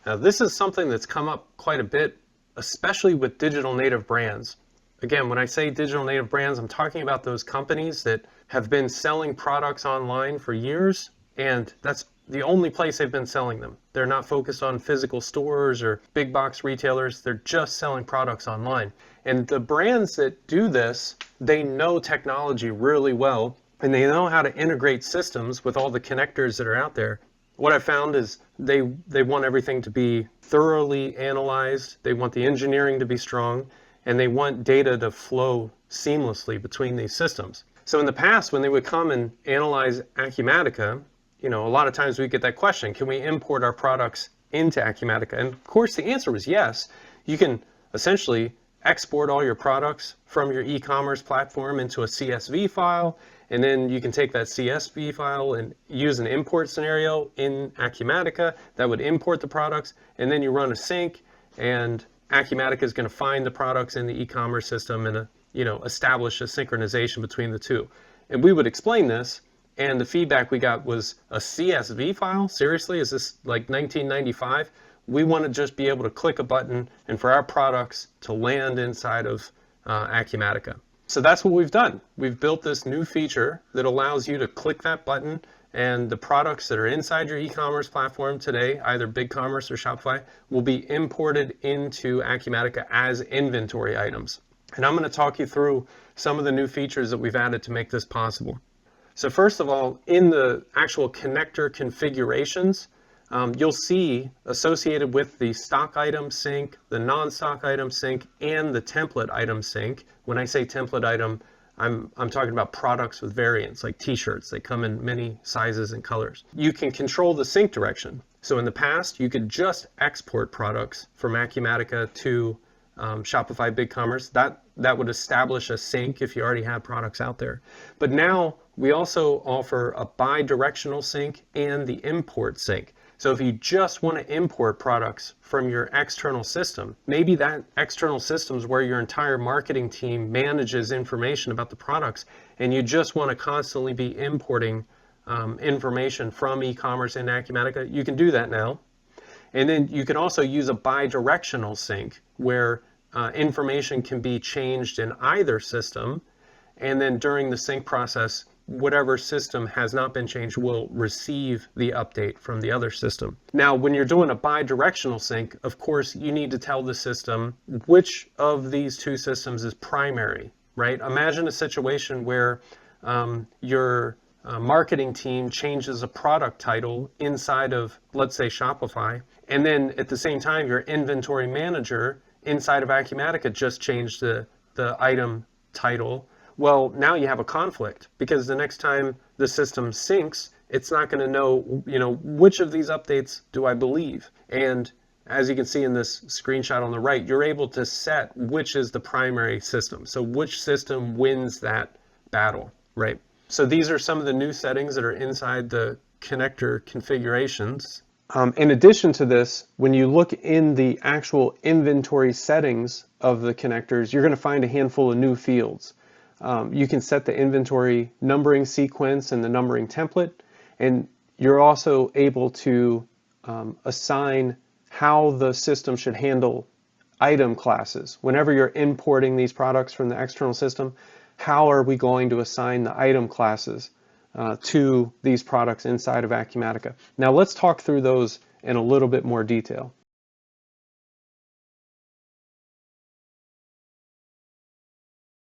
Now, this is something that's come up quite a bit, especially with digital native brands. Again, when I say digital native brands, I'm talking about those companies that have been selling products online for years, and that's the only place they've been selling them. They're not focused on physical stores or big box retailers. They're just selling products online. And the brands that do this, they know technology really well, and they know how to integrate systems with all the connectors that are out there. What I found is they want everything to be thoroughly analyzed. They want the engineering to be strong, and they want data to flow seamlessly between these systems. So in the past, when they would come and analyze Acumatica, a lot of times we get that question, can we import our products into Acumatica? And of course, the answer was yes. You can essentially export all your products from your e-commerce platform into a CSV file, and then you can take that CSV file and use an import scenario in Acumatica that would import the products, and then you run a sync, and Acumatica is going to find the products in the e-commerce system and establish a synchronization between the two. And we would explain this, and the feedback we got was, a CSV file? Seriously, is this like 1995? We want to just be able to click a button and for our products to land inside of Acumatica. So that's what we've done. We've built this new feature that allows you to click that button, and the products that are inside your e-commerce platform today, either BigCommerce or Shopify, will be imported into Acumatica as inventory items. And I'm going to talk you through some of the new features that we've added to make this possible. So first of all, in the actual connector configurations, you'll see associated with the stock item sync, the non-stock item sync, and the template item sync. When I say template item, I'm talking about products with variants, like t-shirts. They come in many sizes and colors. You can control the sync direction. So in the past, you could just export products from Acumatica to Shopify BigCommerce. That would establish a sync if you already have products out there. But now we also offer a bi-directional sync and the import sync. So if you just want to import products from your external system, maybe that external system is where your entire marketing team manages information about the products, and you just want to constantly be importing information from e-commerce in Acumatica, you can do that now. And then you can also use a bi-directional sync where information can be changed in either system, and then during the sync process, whatever system has not been changed will receive the update from the other system. Now, when you're doing a bi-directional sync, of course, you need to tell the system which of these two systems is primary, right? Imagine a situation where your marketing team changes a product title inside of, let's say, Shopify, and then at the same time, your inventory manager inside of Acumatica just changed the item title. Well, now you have a conflict, because the next time the system syncs, it's not going to know, which of these updates do I believe? And as you can see in this screenshot on the right, you're able to set which is the primary system. So which system wins that battle, right? So these are some of the new settings that are inside the connector configurations. In addition to this, when you look in the actual inventory settings of the connectors, you're going to find a handful of new fields. You can set the inventory numbering sequence and the numbering template, and you're also able to assign how the system should handle item classes. Whenever you're importing these products from the external system, how are we going to assign the item classes to these products inside of Acumatica? Now let's talk through those in a little bit more detail.